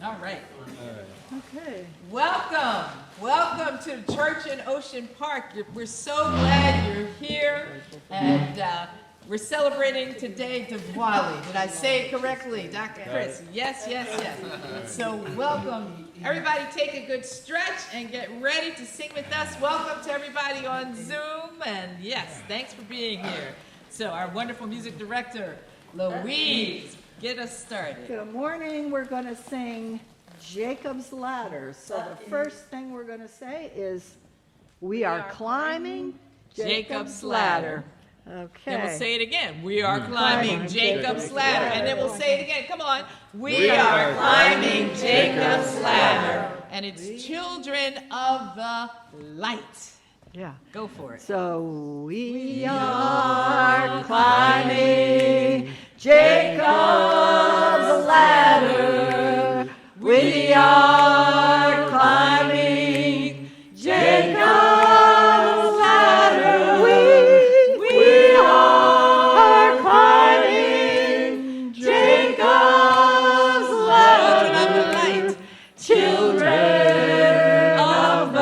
All right. Okay. Welcome to Church in Ocean Park. We're so glad you're here, and we're celebrating today Diwali. Did I say it correctly, Dr. Chris? Yes. So welcome. Everybody take a good stretch and get ready to sing with us. Welcome to everybody on Zoom, and yes, thanks for being here. So our wonderful music director, Louise, get us started. Good morning. We're going to sing Jacob's Ladder. So the first thing we're going to say is, we are climbing Jacob's Ladder. Okay. Then we'll say it again. We are climbing Jacob's ladder. And then we'll say it again. Come on. We are climbing Jacob's ladder. And it's children of the light. Yeah. Go for it. So we are climbing Jacob's ladder. We are climbing Jacob's ladder. We are climbing Jacob's ladder. Children of the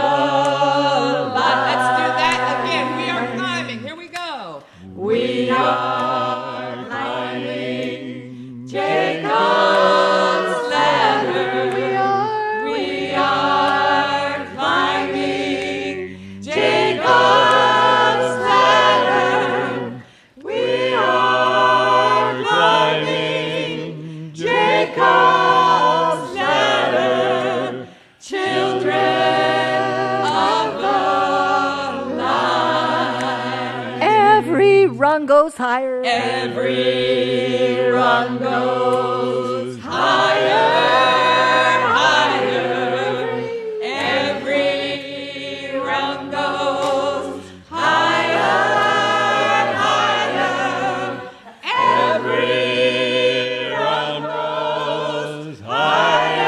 light. Let's do that again. We are climbing. Here we go. We are climbing Jacob's ladder. We are climbing Jacob's ladder. We are climbing Jacob's ladder. Children of the light. Every rung goes higher. Every rung goes higher. Every rung goes higher. Every rung goes higher.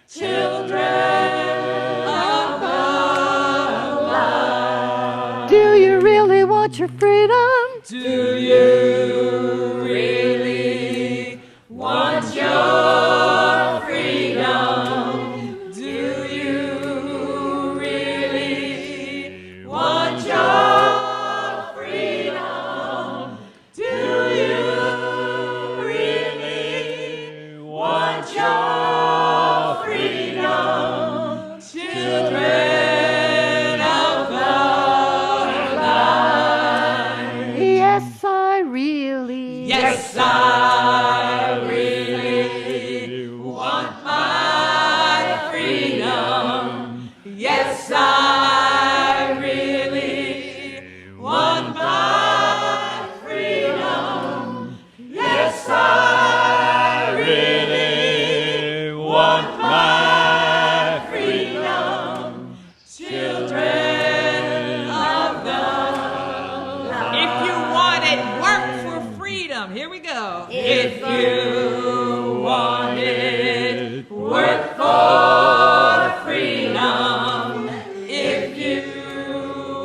Children of the light. Do you really want your freedom? Do you really want your freedom? Do you really want your freedom? Do you really want your freedom? Children of the light. Yes, I really. Yes, I really want my freedom. Yes, I really want my freedom. Yes, I really want my freedom. Children of the light. If you want it, work for freedom. Here we go. If you want it, work for freedom. If you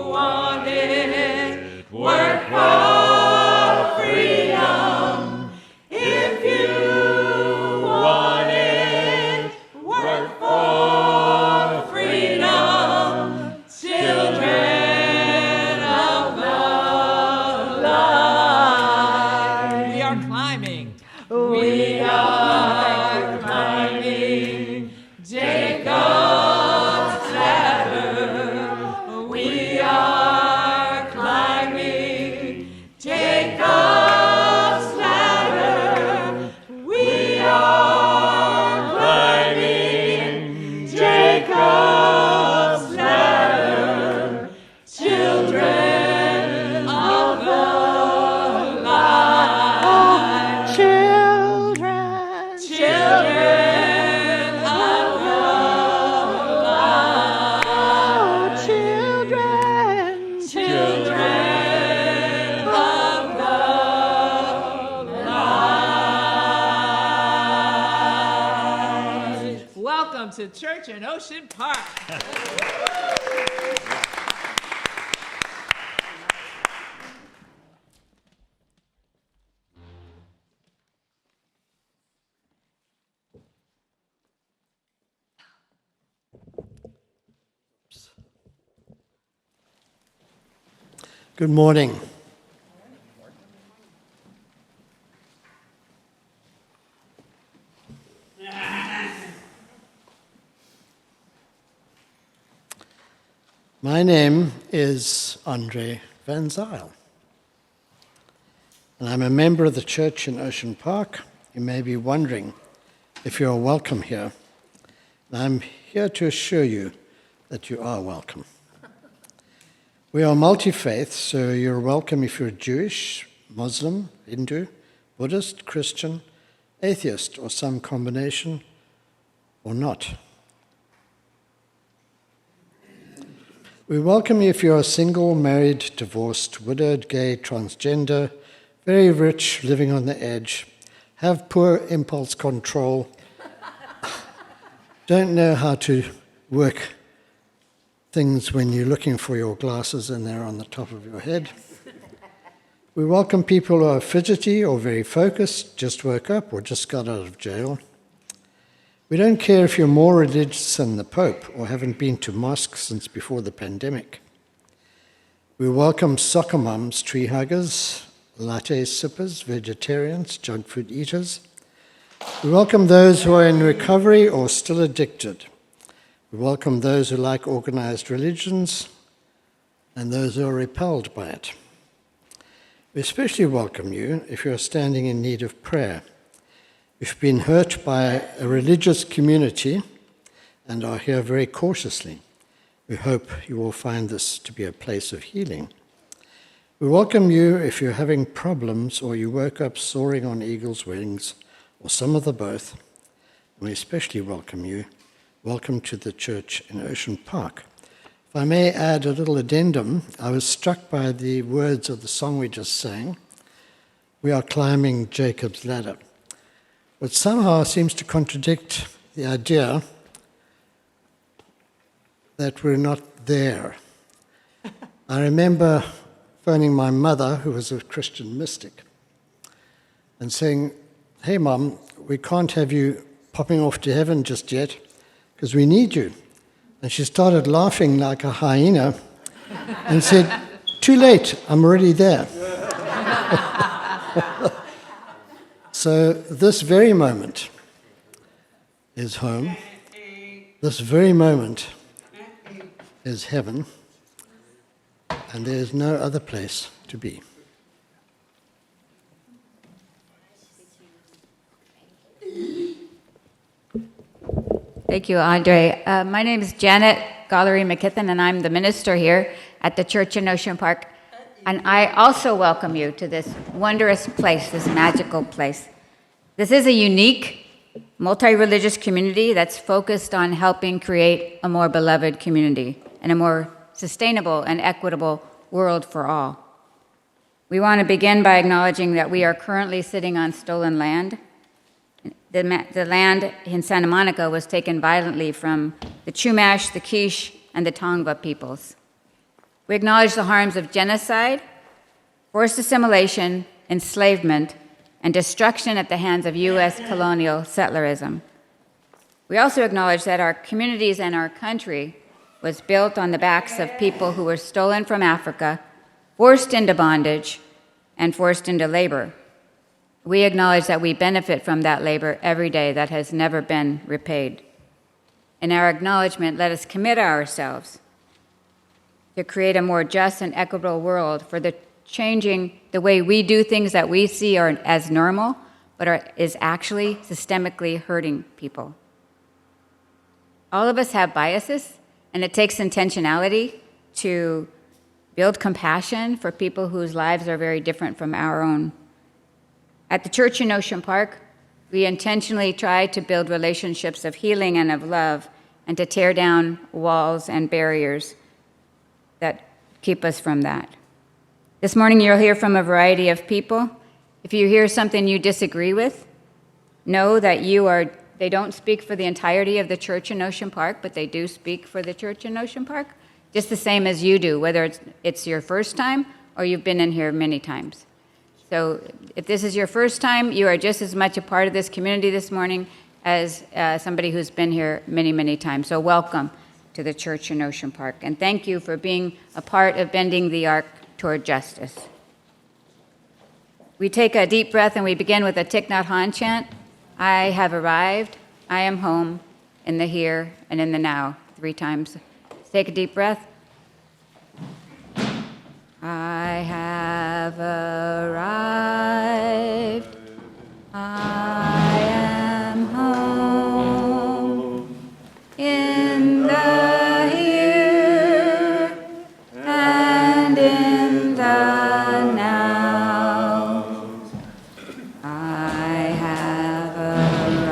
want it, work for freedom. If you want it, work for freedom. Children of the light. We are climbing. We are climbing Jacob's ladder. We are climbing Jacob's ladder. We are climbing Jacob's ladder. Children of the light. Children of the light. Children of the light. Welcome to Church in Ocean Park. Good morning. My name is Andre Van Zyl, and I'm a member of the church in Ocean Park. You may be wondering if you're welcome here. And I'm here to assure you that you are welcome. We are multi-faith, so you're welcome if you're Jewish, Muslim, Hindu, Buddhist, Christian, atheist, or some combination, or not. We welcome you if you're single, married, divorced, widowed, gay, transgender, very rich, living on the edge, have poor impulse control, don't know how to work things when you're looking for your glasses and they're on the top of your head. We welcome people who are fidgety or very focused, just woke up or just got out of jail. We don't care if you're more religious than the Pope or haven't been to mosque since before the pandemic. We welcome soccer mums, tree huggers, latte sippers, vegetarians, junk food eaters. We welcome those who are in recovery or still addicted. We welcome those who like organized religions and those who are repelled by it. We especially welcome you if you are standing in need of prayer. If you've been hurt by a religious community and are here very cautiously, we hope you will find this to be a place of healing. We welcome you if you're having problems or you woke up soaring on eagle's wings or some of the both. We especially welcome you. Welcome to the church in Ocean Park. If I may add a little addendum, I was struck by the words of the song we just sang. We are climbing Jacob's ladder. But somehow seems to contradict the idea that we're not there. I remember phoning my mother, who was a Christian mystic, and saying, "Hey, Mum, we can't have you popping off to heaven just yet because we need you." And she started laughing like a hyena and said, "Too late, I'm already there." So this very moment is home. This very moment is heaven. And there is no other place to be. Thank you, Andre. My name is Janet Gollery McKithen, and I'm the minister here at the church in Ocean Park. And I also welcome you to this wondrous place, this magical place. This is a unique, multi-religious community that's focused on helping create a more beloved community and a more sustainable and equitable world for all. We want to begin by acknowledging that we are currently sitting on stolen land. The land in Santa Monica was taken violently from the Chumash, the Quiche, and the Tongva peoples. We acknowledge the harms of genocide, forced assimilation, enslavement, and destruction at the hands of U.S. colonial settlerism. We also acknowledge that our communities and our country was built on the backs of people who were stolen from Africa, forced into bondage, and forced into labor. We acknowledge that we benefit from that labor every day that has never been repaid. In our acknowledgement, let us commit ourselves to create a more just and equitable world for the changing the way we do things that we see are as normal, but is actually systemically hurting people. All of us have biases, and it takes intentionality to build compassion for people whose lives are very different from our own. At the church in Ocean Park, we intentionally try to build relationships of healing and of love, and to tear down walls and barriers that keep us from that. This morning, you'll hear from a variety of people. If you hear something you disagree with, know that they don't speak for the entirety of the church in Ocean Park, but they do speak for the church in Ocean Park, just the same as you do, whether it's your first time or you've been in here many times. So if this is your first time, you are just as much a part of this community this morning as somebody who's been here many, many times. So welcome to the church in Ocean Park. And thank you for being a part of bending the arc toward justice. We take a deep breath and we begin with a Thich Nhat Hanh chant. I have arrived, I am home, in the here and in the now, 3 times. Take a deep breath. I have arrived, I am home, in the here and in the now. I have arrived,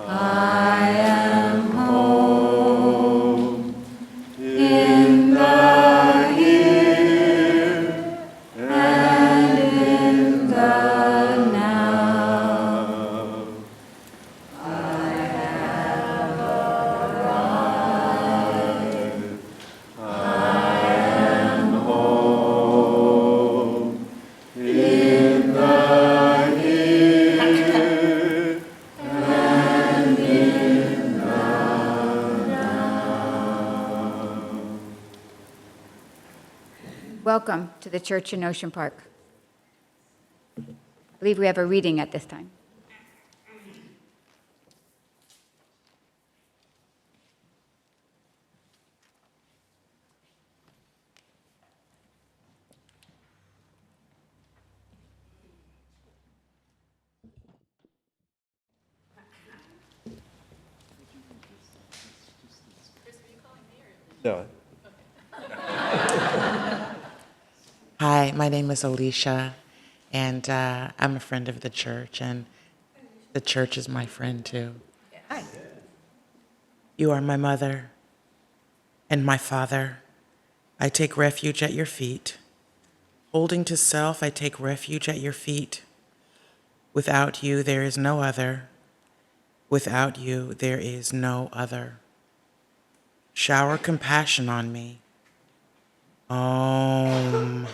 I am home, in the here and in the now. I have arrived, I am home, in the here and in the now. Welcome to the church in Ocean Park. I believe we have a reading at this time. No. Hi, my name is Alicia, and I'm a friend of the church, and the church is my friend too. Hi. You are my mother and my father. I take refuge at your feet. Holding to self, I take refuge at your feet. Without you, there is no other. Without you, there is no other. Shower compassion on me. Om.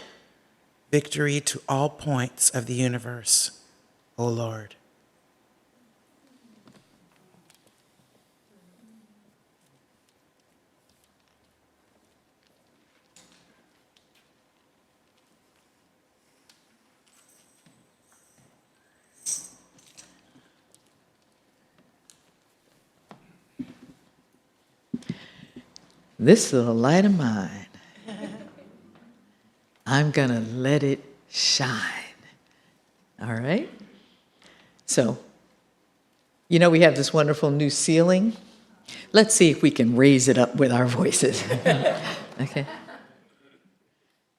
Victory to all points of the universe, O Lord. This little light of mine, I'm going to let it shine. All right? So, you know, we have this wonderful new ceiling. Let's see if we can raise it up with our voices. Okay?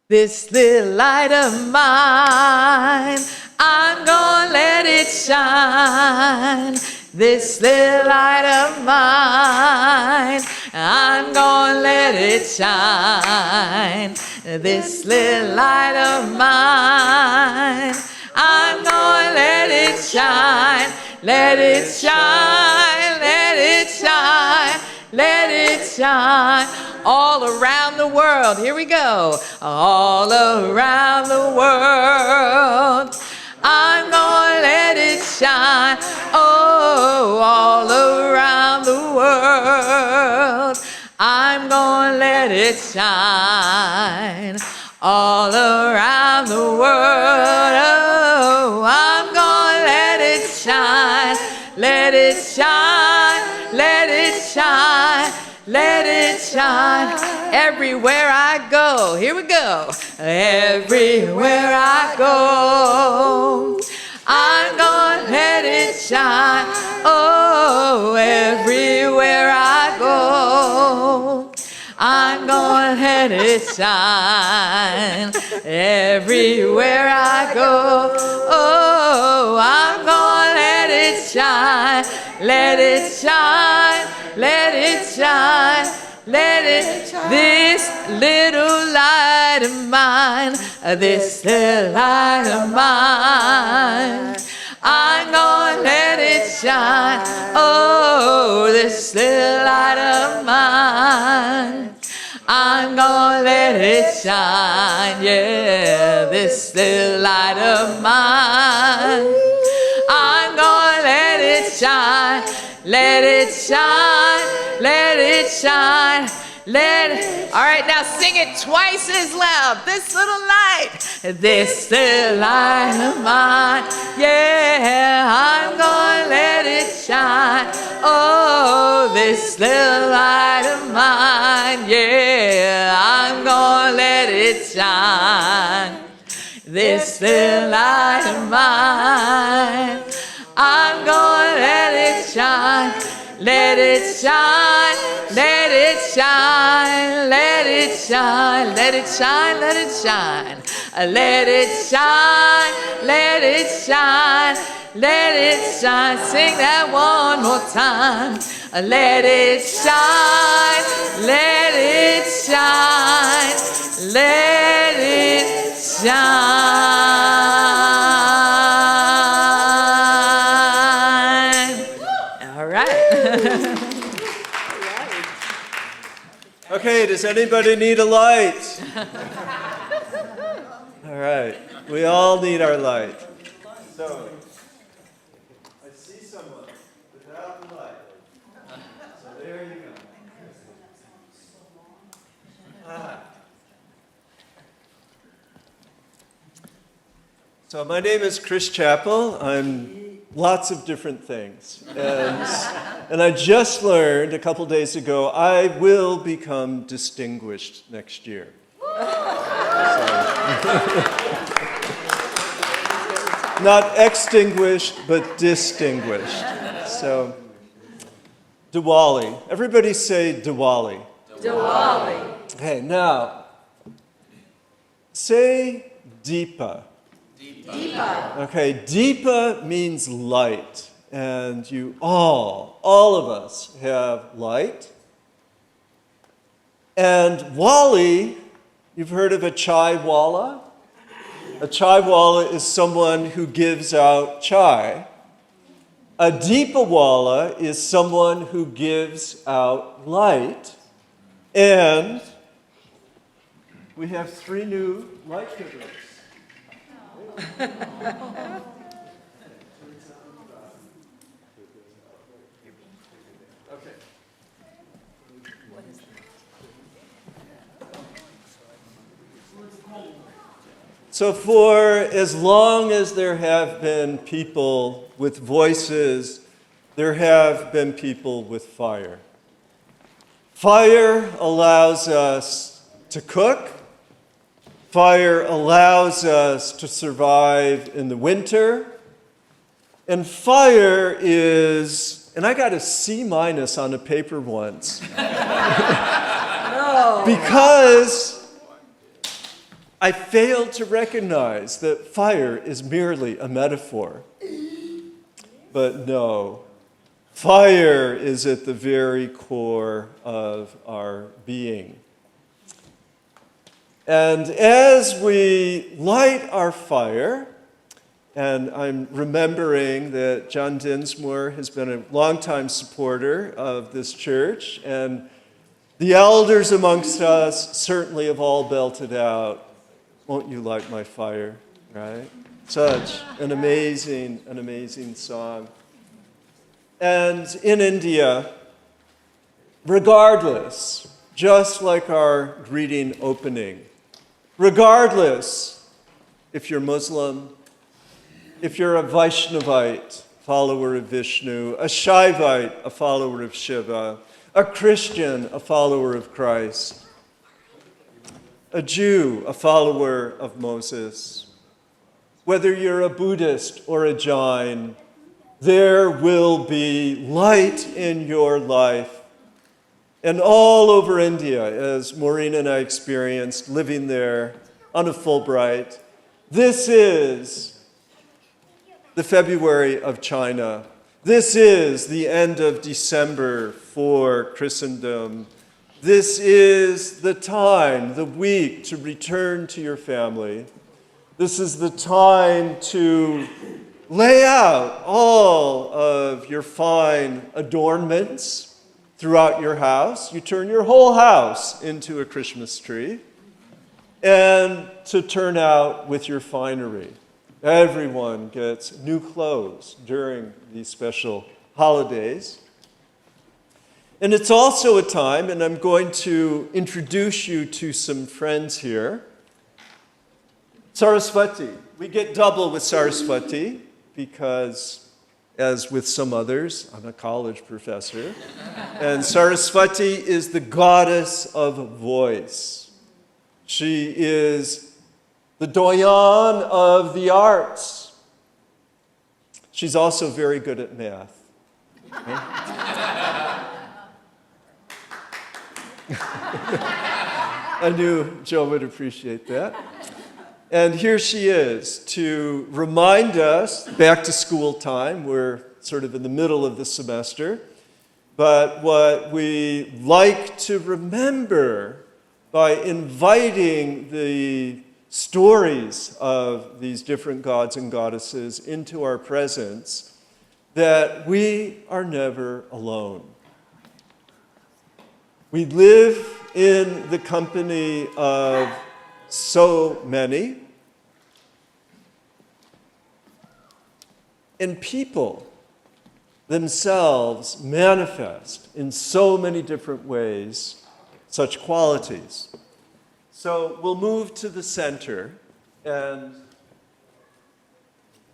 This little light of mine, I'm going to let it shine. This little light of mine, I'm gonna let it shine. This little light of mine, I'm gonna let it shine. Let it shine, let it shine, let it shine. All around the world, here we go. All around the world, I'm gonna let it shine. Oh, all around the world, I'm gonna let it shine. All around the world, oh, I'm gonna let it shine. Let it shine, let it shine, let it shine. Everywhere I go, here we go. Everywhere I go, I'm gonna let it shine. Oh, everywhere I go, I'm gonna let it shine. Everywhere I go, oh, I'm gonna let it shine. Let it shine, let it shine, let it shine. This little light of mine, this little light of mine, I'm gonna let it shine. Oh, this little light of mine, I'm gonna let it shine. Yeah, this little light of mine, I'm gonna let it shine. Let it shine, let it shine, All right, now sing it twice as loud. This little light of mine, yeah, I'm gonna let it shine. Oh, this little light of mine, yeah, I'm gonna let it shine. This little light of mine, I'm gonna let it shine. Let it shine, let it shine, let it shine, let it shine, let it shine. Let it shine, let it shine, let it shine. Sing that one more time. Let it shine, let it shine, let it shine. All right. Okay, does anybody need a light? All right, we all need our light. So, I see someone without the light. So there you go. So my name is Key Chapple. I'm lots of different things. And I just learned a couple days ago I will become distinguished next year. Not extinguished, but distinguished. So, Diwali. Everybody say Diwali. Diwali. Okay, now, say Deepa. Deepa. Okay, Deepa means light. And you all of us have light. And Wali, you've heard of a chai wala? A chai wala is someone who gives out chai. A Deepa wala is someone who gives out light. And we have 3 new light givers. Okay. So for as long as there have been people with voices, there have been people with fire. Fire allows us to cook. Fire allows us to survive in the winter. And fire is, and I got a C- on a paper once. Because I failed to recognize that fire is merely a metaphor. But no, fire is at the very core of our being. And as we light our fire, and I'm remembering that John Dinsmore has been a longtime supporter of this church, and the elders amongst us certainly have all belted out, "Won't you light my fire?" Right? Such an amazing song. And in India, regardless, just like our greeting opening, regardless if you're Muslim, if you're a Vaishnavite, follower of Vishnu, a Shaivite, a follower of Shiva, a Christian, a follower of Christ, a Jew, a follower of Moses, whether you're a Buddhist or a Jain, there will be light in your life. And all over India, as Maureen and I experienced living there on a Fulbright, this is the February of China. This is the end of December for Christendom. This is the time, the week, to return to your family. This is the time to lay out all of your fine adornments throughout your house. You turn your whole house into a Christmas tree. And to turn out with your finery. Everyone gets new clothes during these special holidays. And it's also a time, and I'm going to introduce you to some friends here. Saraswati. We get double with Saraswati because, as with some others, I'm a college professor. And Saraswati is the goddess of voice. She is the doyen of the arts. She's also very good at math. I knew Joe would appreciate that. And here she is to remind us, back to school time, we're sort of in the middle of the semester, but what we like to remember by inviting the stories of these different gods and goddesses into our presence, that we are never alone. We live in the company of so many, and people themselves manifest in so many different ways such qualities. So we'll move to the center, and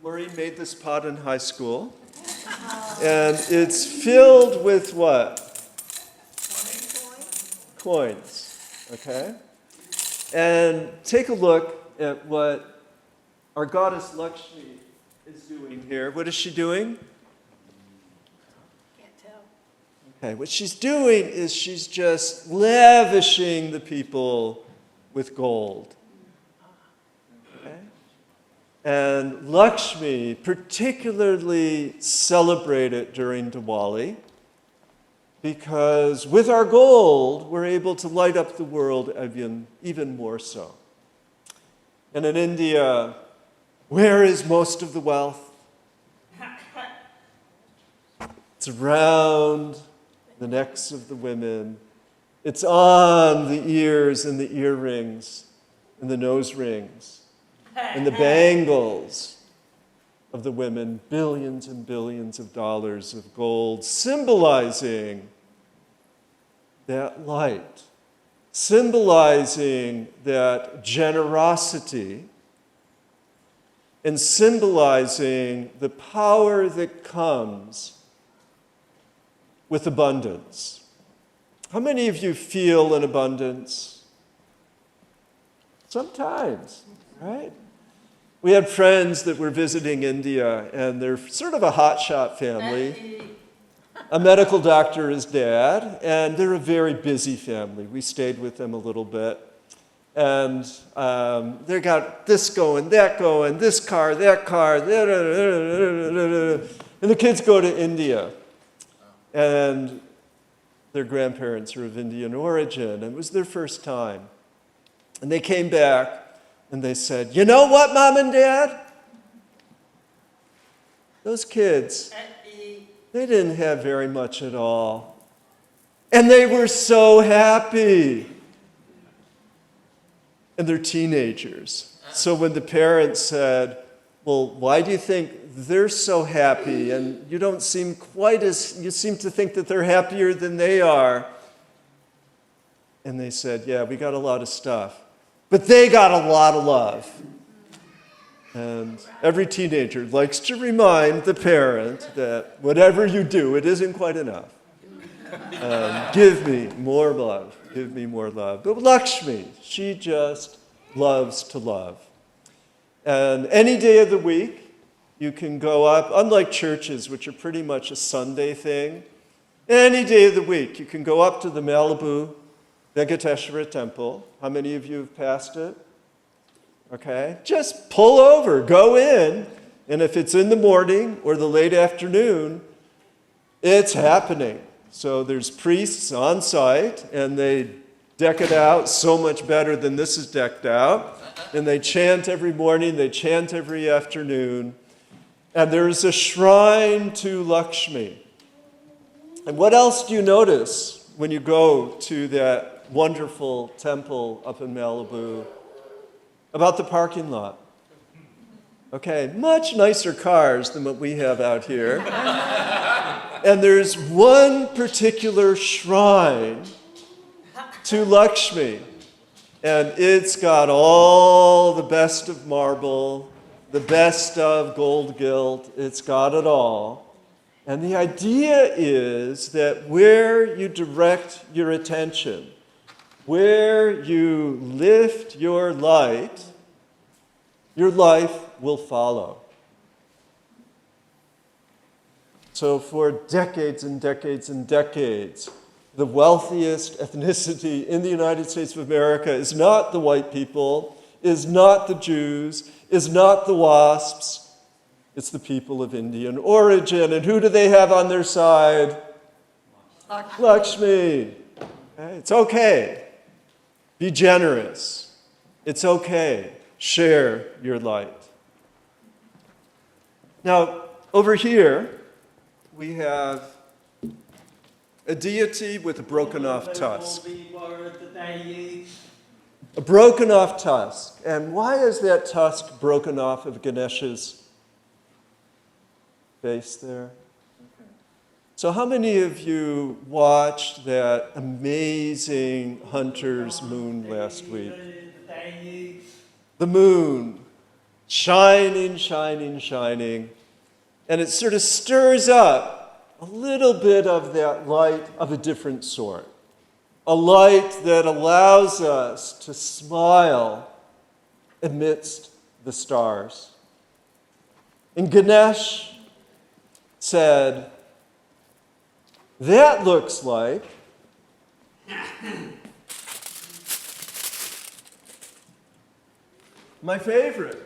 Maureen made this pot in high school, and it's filled with what? Coins, okay? And take a look at what our goddess Lakshmi is doing here. What is she doing? Can't tell. Okay, what she's doing is she's just lavishing the people with gold. Okay? And Lakshmi particularly celebrated during Diwali, because with our gold, we're able to light up the world even more so. And in India, where is most of the wealth? It's around the necks of the women. It's on the ears and the earrings and the nose rings and the bangles of the women, billions and billions of dollars of gold, symbolizing that light, symbolizing that generosity, and symbolizing the power that comes with abundance. How many of you feel an abundance? Sometimes, right? We had friends that were visiting India, and they're sort of a hotshot family. A medical doctor is dad, and they're a very busy family. We stayed with them a little bit. And they got this going, this car, that car, and the kids go to India. And their grandparents are of Indian origin, and it was their first time. And they came back, and they said, "You know what, Mom and Dad? Those kids, they didn't have very much at all. And they were so happy." And they're teenagers. So when the parents said, "Well, why do you think they're so happy? And you don't seem you seem to think that they're happier than they are." And they said, "Yeah, we got a lot of stuff. But they got a lot of love." And every teenager likes to remind the parent that whatever you do, it isn't quite enough. Give me more love. Give me more love. But Lakshmi, she just loves to love. And any day of the week, you can go up, unlike churches, which are pretty much a Sunday thing, any day of the week, you can go up to the Malibu Venkateshwara Temple. How many of you have passed it? Okay, just pull over, go in, and if it's in the morning or the late afternoon, it's happening. So there's priests on site, and they deck it out so much better than this is decked out. And they chant every morning, they chant every afternoon. And there's a shrine to Lakshmi. And what else do you notice when you go to that wonderful temple up in Malibu? About the parking lot. Okay, much nicer cars than what we have out here. And there's one particular shrine to Lakshmi, and it's got all the best of marble, the best of gold gilt, it's got it all. And the idea is that where you direct your attention, where you lift your light, your life will follow. So for decades and decades and decades, the wealthiest ethnicity in the United States of America is not the white people, is not the Jews, is not the WASPs. It's the people of Indian origin. And who do they have on their side? Lakshmi. Okay? It's okay. Be generous. It's okay. Share your light. Now, over here, we have a deity with a broken off tusk. A broken off tusk. And why is that tusk broken off of Ganesh's face there? So how many of you watched that amazing Hunter's Moon last week? The moon, shining, shining, shining. And it sort of stirs up a little bit of that light of a different sort. A light that allows us to smile amidst the stars. And Ganesh said, that looks like my favorite.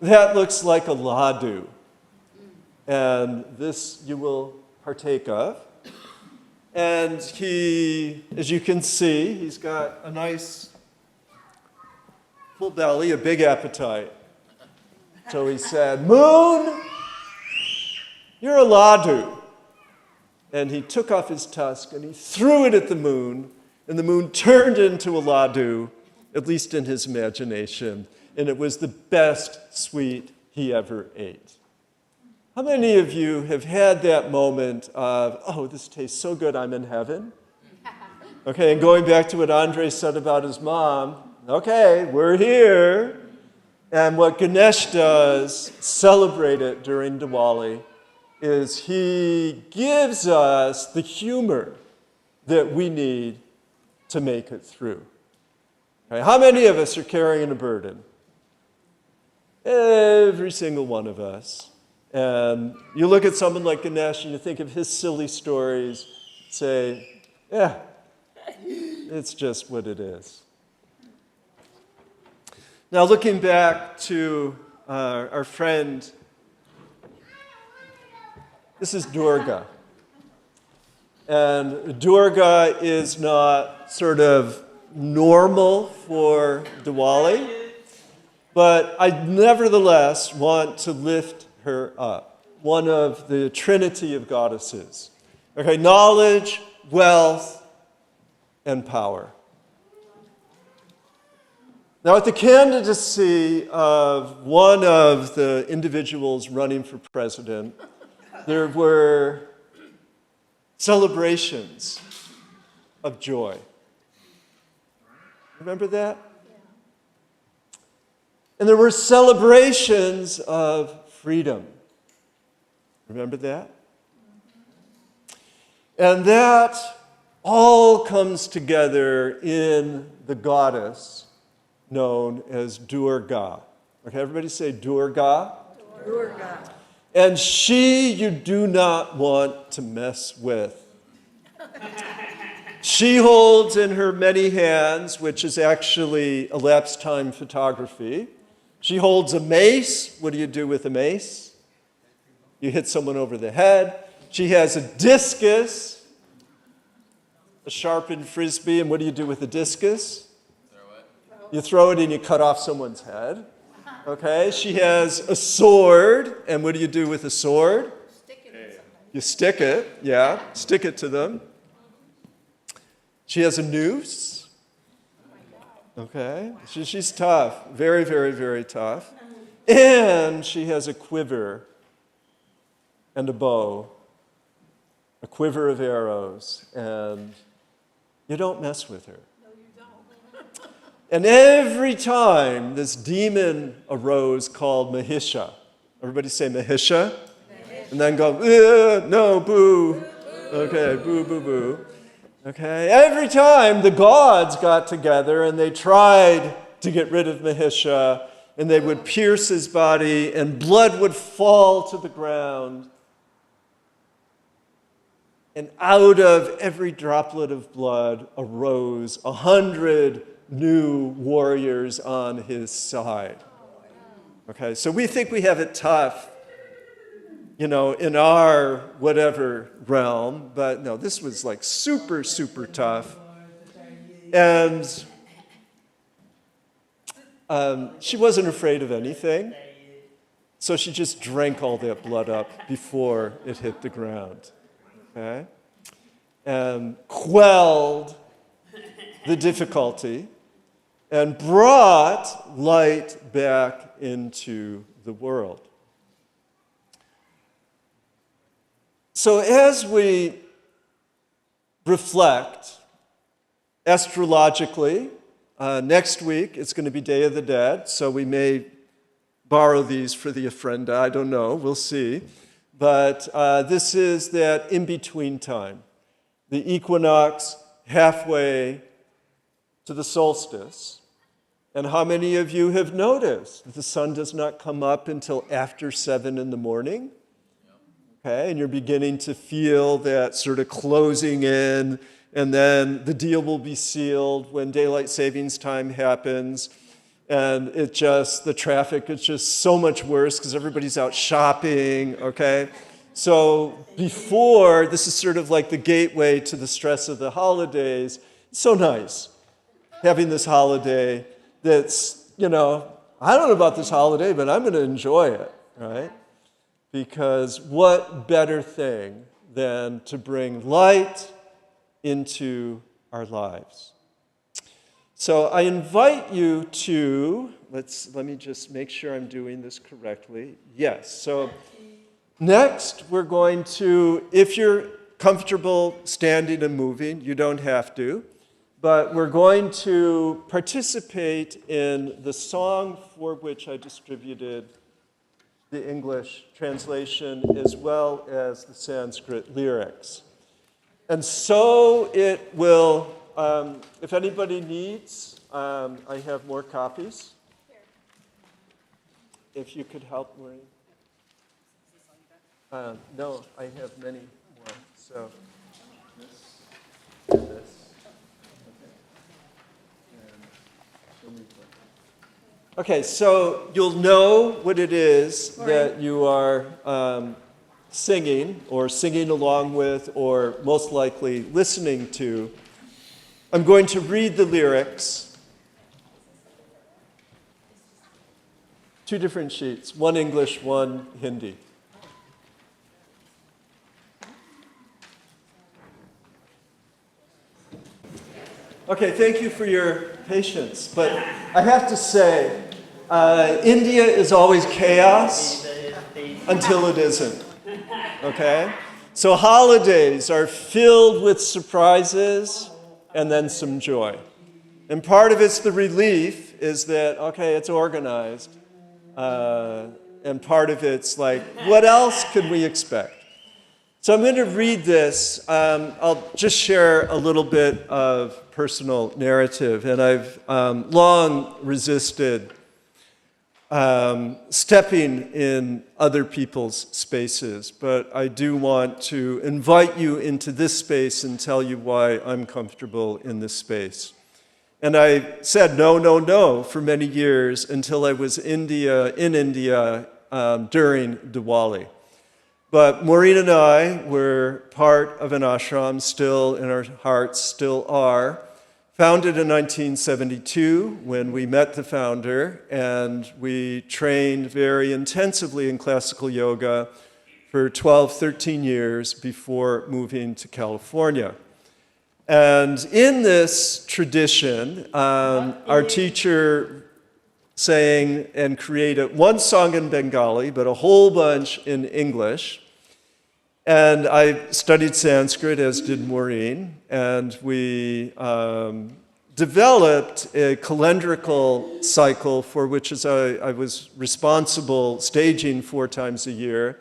That looks like a ladu. And this you will partake of. And he, as you can see, he's got a nice full belly, a big appetite. So he said, Moon, you're a ladu. And he took off his tusk and he threw it at the moon, and the moon turned into a ladu, at least in his imagination, and it was the best sweet he ever ate. How many of you have had that moment of, oh, this tastes so good, I'm in heaven? Okay, and going back to what Andre said about his mom, okay, we're here. And what Ganesh does, celebrate it during Diwali, is he gives us the humor that we need to make it through. Okay, how many of us are carrying a burden? Every single one of us. And you look at someone like Ganesh and you think of his silly stories, say, yeah, it's just what it is. Now, looking back to our friend, this is Durga. And Durga is not sort of normal for Diwali, but I nevertheless want to lift her up, one of the trinity of goddesses. Okay, knowledge, wealth, and power. Now, at the candidacy of one of the individuals running for president, there were celebrations of joy. Remember that? And there were celebrations of freedom. Remember that? And that all comes together in the goddess known as Durga. Okay, everybody say Durga. Durga. And she you do not want to mess with. She holds in her many hands, which is actually elapsed time photography. She holds a mace. What do you do with a mace? You hit someone over the head. She has a discus, a sharpened frisbee, and what do you do with a discus? You throw it and you cut off someone's head. Okay, she has a sword, and what do you do with a sword? You stick it, yeah, stick it to them. She has a noose. Okay, she's tough, very, very, very tough. And she has a quiver and a bow a quiver of arrows, and you don't mess with her. And every time this demon arose called Mahisha, everybody say Mahisha? And then go, no, boo. Okay, boo, boo, boo. Okay, every time the gods got together and they tried to get rid of Mahisha, and they would pierce his body, and blood would fall to the ground. And out of every droplet of blood arose 100 new warriors on his side. Okay, so we think we have it tough, in our whatever realm, but no, this was like super, super tough. And she wasn't afraid of anything, so she just drank all that blood up before it hit the ground. Okay? And quelled the difficulty and brought light back into the world. So as we reflect astrologically, next week it's going to be Day of the Dead, so we may borrow these for the ofrenda. I don't know, we'll see. But this is that in-between time, the equinox halfway to the solstice. And how many of you have noticed that the sun does not come up until after 7 in the morning? Okay, and you're beginning to feel that sort of closing in, and then the deal will be sealed when daylight savings time happens. And the traffic is just so much worse because everybody's out shopping, okay? So this is sort of like the gateway to the stress of the holidays. It's so nice having this holiday that's, I don't know about this holiday, but I'm going to enjoy it, right? Because what better thing than to bring light into our lives? So I invite you to, let me just make sure I'm doing this correctly. Yes, so next we're going to, if you're comfortable standing and moving, you don't have to, but we're going to participate in the song for which I distributed the English translation as well as the Sanskrit lyrics. And so it will, if anybody needs, I have more copies. If you could help, Maureen. No, I have many more. So this and this. Okay, so you'll know what it is that you are singing or singing along with or most likely listening to. I'm going to read the lyrics. 2 different sheets, one English, one Hindi. Okay, thank you for your patience, but I have to say, India is always chaos until it isn't, okay? So holidays are filled with surprises and then some joy. And part of it's the relief is that, okay, it's organized, and part of it's like, what else could we expect? So I'm going to read this. I'll just share a little bit of personal narrative, and I've long resisted stepping in other people's spaces, but I do want to invite you into this space and tell you why I'm comfortable in this space. And I said no, no, no for many years until I was in India during Diwali. But Maureen and I were part of an ashram, still in our hearts, still are, founded in 1972 when we met the founder, and we trained very intensively in classical yoga for 12, 13 years before moving to California. And in this tradition, our teacher sang and created one song in Bengali, but a whole bunch in English. And I studied Sanskrit, as did Maureen, and we developed a calendrical cycle for which I was responsible, staging 4 times a year,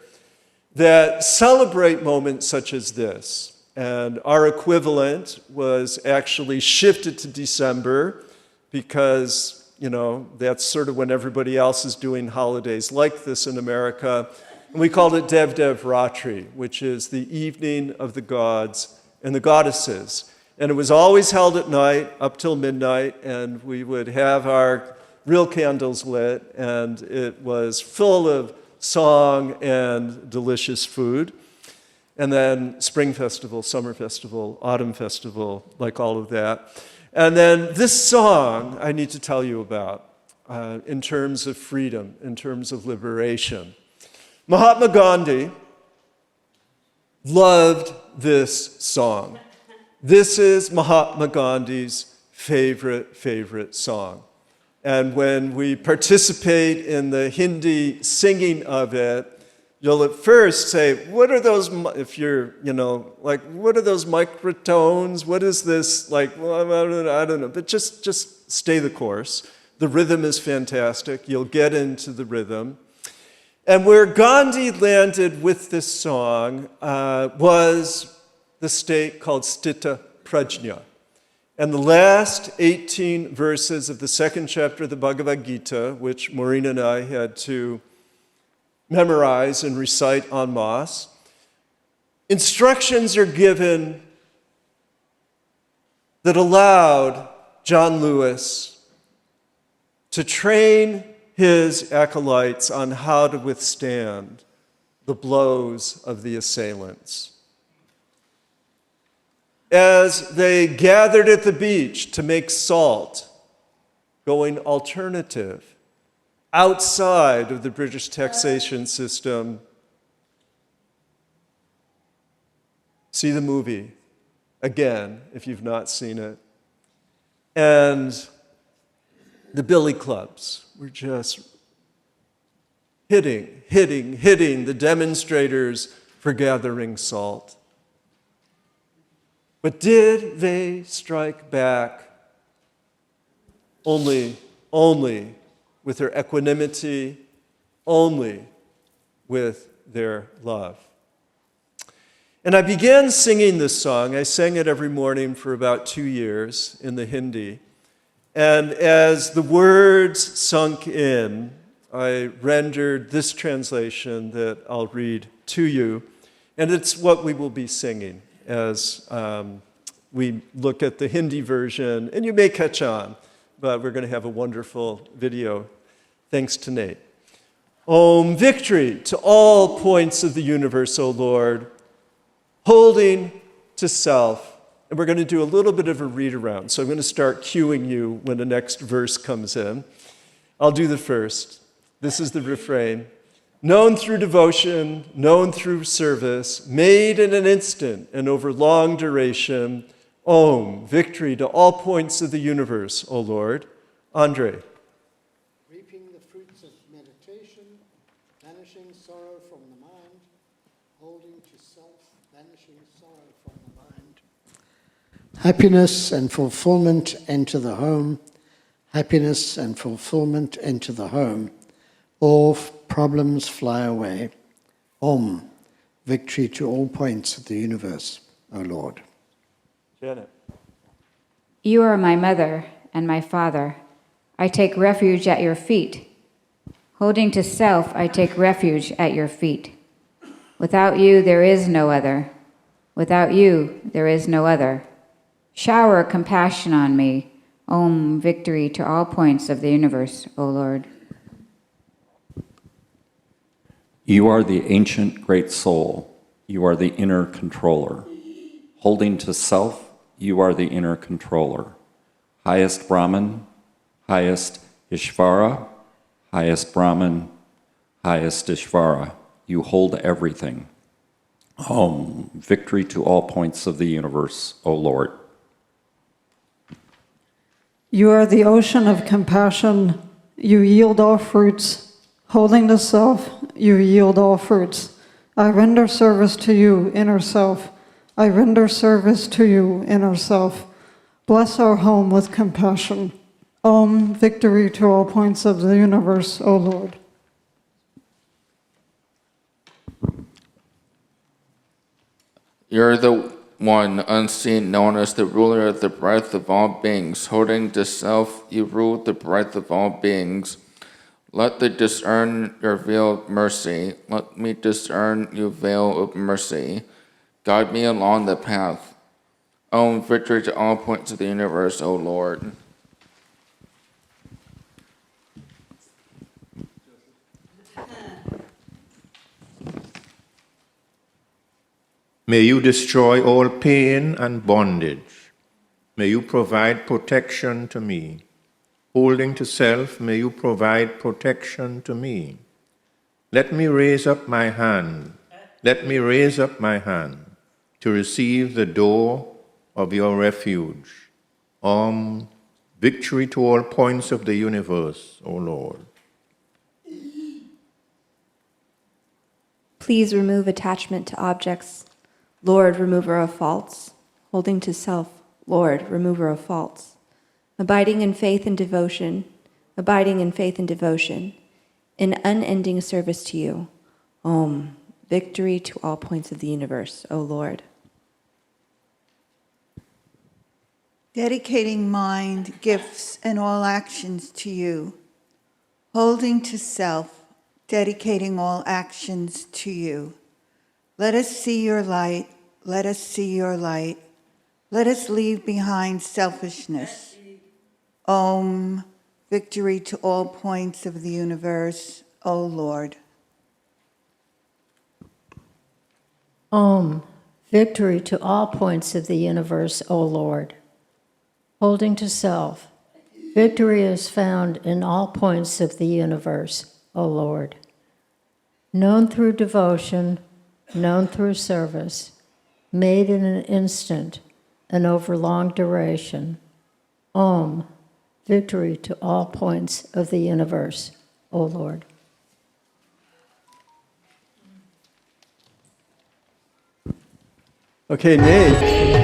that celebrate moments such as this. And our equivalent was actually shifted to December because, you know, that's sort of when everybody else is doing holidays like this in America. And we called it Dev Dev Ratri, which is the evening of the gods and the goddesses. And it was always held at night up till midnight, and we would have our real candles lit, and it was full of song and delicious food. And then spring festival, summer festival, autumn festival, like all of that. And then this song I need to tell you about in terms of freedom, in terms of liberation. Mahatma Gandhi loved this song. This is Mahatma Gandhi's favorite song. And when we participate in the Hindi singing of it, you'll at first say, what are those, if you're, you know, like, what are those microtones? What is this? Like, well, I don't know. But just stay the course. The rhythm is fantastic. You'll get into the rhythm. And where Gandhi landed with this song was the state called Sthita Prajna. And the last 18 verses of the 2nd chapter of the Bhagavad Gita, which Maureen and I had to memorize and recite en masse, instructions are given that allowed John Lewis to train his acolytes on how to withstand the blows of the assailants. As they gathered at the beach to make salt, going alternative, outside of the British taxation system. See the movie again, if you've not seen it. And the billy clubs were just hitting the demonstrators for gathering salt. But did they strike back? Only with their equanimity, only with their love. And I began singing this song. I sang it every morning for about 2 years in the Hindi. And as the words sunk in, I rendered this translation that I'll read to you. And it's what we will be singing as we look at the Hindi version. And you may catch on, but we're going to have a wonderful video, thanks to Nate. Om, victory to all points of the universe, O Lord, holding to self. And we're going to do a little bit of a read around. So I'm going to start cueing you when the next verse comes in. I'll do the first. This is the refrain. Known through devotion, known through service, made in an instant and over long duration. Om, victory to all points of the universe, O Lord. Andre. Reaping the fruits of meditation, banishing sorrow from the mind, holding to self, banishing sorrow from the mind. Happiness and fulfillment enter the home. Happiness and fulfillment enter the home. All problems fly away. Om, victory to all points of the universe, O Lord. Janet. You are my mother and my father. I take refuge at your feet. Holding to self, I take refuge at your feet. Without you, there is no other. Without you, there is no other. Shower compassion on me. Om, victory to all points of the universe, O Lord. You are the ancient great soul. You are the inner controller. Holding to self, you are the inner controller. Highest Brahman, highest Ishvara, highest Brahman, highest Ishvara. You hold everything. Om, victory to all points of the universe, O Lord. You are the ocean of compassion. You yield all fruits. Holding the self, you yield all fruits. I render service to you, inner self. I render service to you, inner self. Bless our home with compassion. Om, victory to all points of the universe, O Lord. You're the one unseen, known as the ruler of the breath of all beings. Holding the self, you rule the breath of all beings. Let the discern your veil of mercy. Let me discern your veil of mercy. Guide me along the path. Own victory to all points of the universe, O Lord. May you destroy all pain and bondage. May you provide protection to me. Holding to self, may you provide protection to me. Let me raise up my hand. Let me raise up my hand to receive the door of your refuge. Victory to all points of the universe, O Lord. Please remove attachment to objects. Lord, remover of faults. Holding to self. Lord, remover of faults. Abiding in faith and devotion. Abiding in faith and devotion. In unending service to you. Om. Victory to all points of the universe, O Lord. Dedicating mind, gifts, and all actions to you. Holding to self, dedicating all actions to you. Let us see your light, let us see your light. Let us leave behind selfishness. Om, victory to all points of the universe, O Lord. Om, victory to all points of the universe, O Lord. Holding to self, victory is found in all points of the universe, O Lord. Known through devotion, known through service, made in an instant and over long duration. Om, victory to all points of the universe, O Lord. Okay, Nate.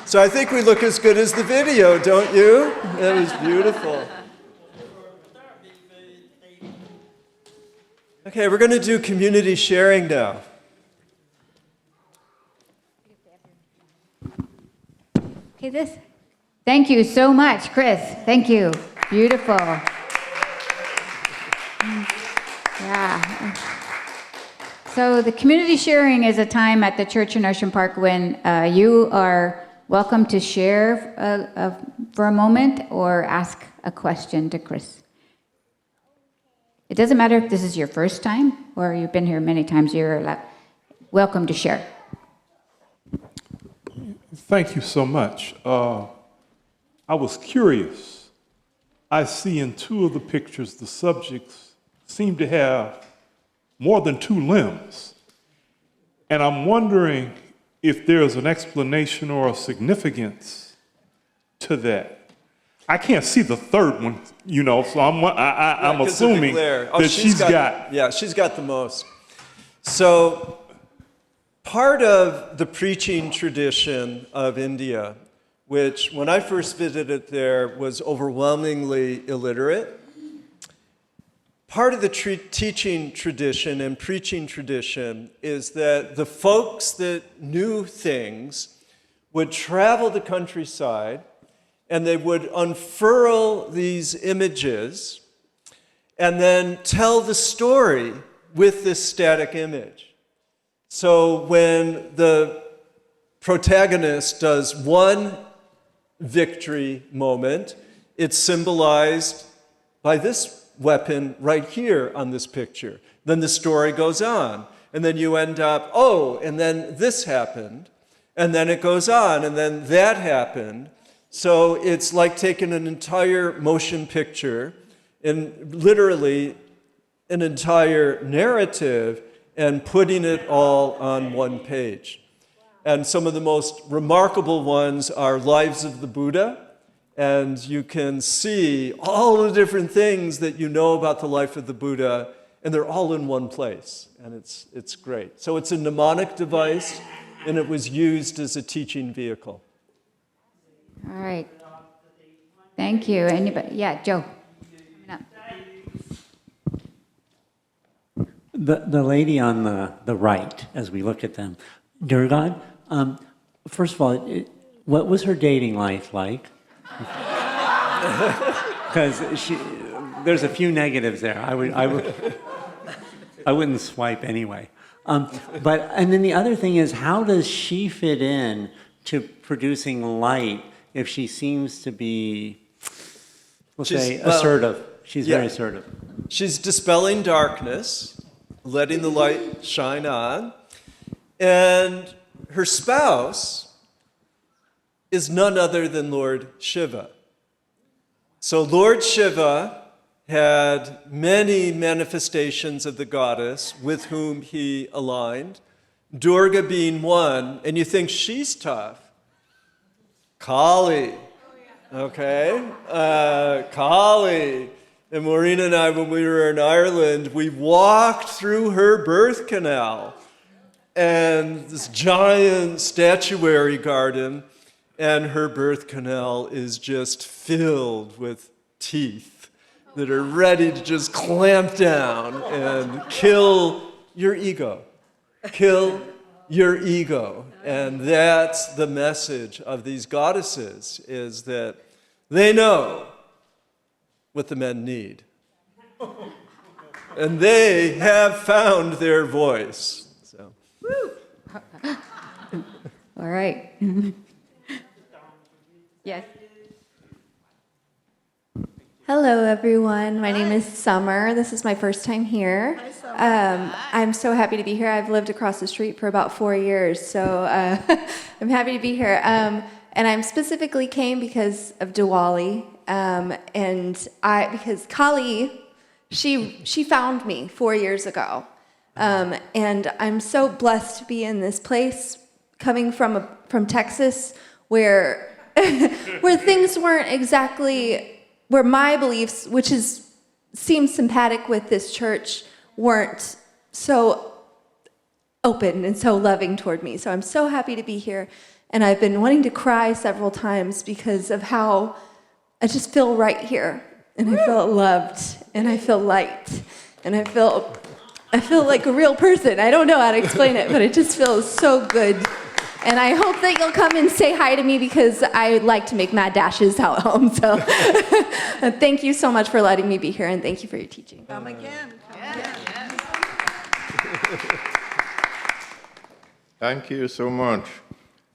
So I think we look as good as the video, don't you? That was beautiful. Okay, we're going to do community sharing now. Okay, thank you so much, Chris. Thank you. Beautiful. Yeah. So the community sharing is a time at the church in Ocean Park when you are welcome to share for a moment or ask a question to Chris. It doesn't matter if this is your first time or you've been here many times, you're welcome to share. Thank you so much. I was curious. I see in two of the pictures the subjects seem to have more than two limbs. And I'm wondering if there's an explanation or a significance to that. I can't see the third one, so I'm assuming that she's got. Yeah, she's got the most. So part of the preaching tradition of India, which when I first visited there was overwhelmingly illiterate, part of the teaching tradition and preaching tradition is that the folks that knew things would travel the countryside and they would unfurl these images and then tell the story with this static image. So when the protagonist does one victory moment, it's symbolized by this weapon right here on this picture. Then the story goes on, and then you end up, and then this happened, and then it goes on, and then that happened. So it's like taking an entire motion picture and literally an entire narrative and putting it all on one page. And some of the most remarkable ones are Lives of the Buddha. And you can see all the different things that you know about the life of the Buddha, and they're all in one place. And it's great. So it's a mnemonic device, and it was used as a teaching vehicle. All right. Thank you. Anybody? Yeah, Joe. The lady on the right, as we look at them, dear God, first of all, what was her dating life like? Because there's a few negatives there. I wouldn't swipe anyway. And then the other thing is, how does she fit in to producing light if she seems to be, we'll say, assertive? She's very assertive. She's dispelling darkness, letting the light shine on, and her spouse is none other than Lord Shiva. So Lord Shiva had many manifestations of the goddess with whom he aligned, Durga being one, and you think she's tough. Kali, okay? Kali. And Maureen and I, when we were in Ireland, we walked through her birth canal and this giant statuary garden, and her birth canal is just filled with teeth that are ready to just clamp down and kill your ego. Kill your ego. And that's the message of these goddesses, is that they know what the men need. And they have found their voice. So. All right. Yes. Hello, everyone. My name is Summer. This is my first time here. I'm so happy to be here. I've lived across the street for about 4 years, so I'm happy to be here. And I specifically came because of Diwali, because Kali, she found me 4 years ago, and I'm so blessed to be in this place, coming from Texas, where where things weren't exactly, where my beliefs, which seems sympathetic with this church, weren't so open and so loving toward me. So I'm so happy to be here. And I've been wanting to cry several times because of how I just feel right here. And I feel loved. And I feel light. And I feel like a real person. I don't know how to explain it, but it just feels so good. And I hope that you'll come and say hi to me, because I like to make mad dashes out at home. So thank you so much for letting me be here, and thank you for your teaching. Come again. Thank you so much.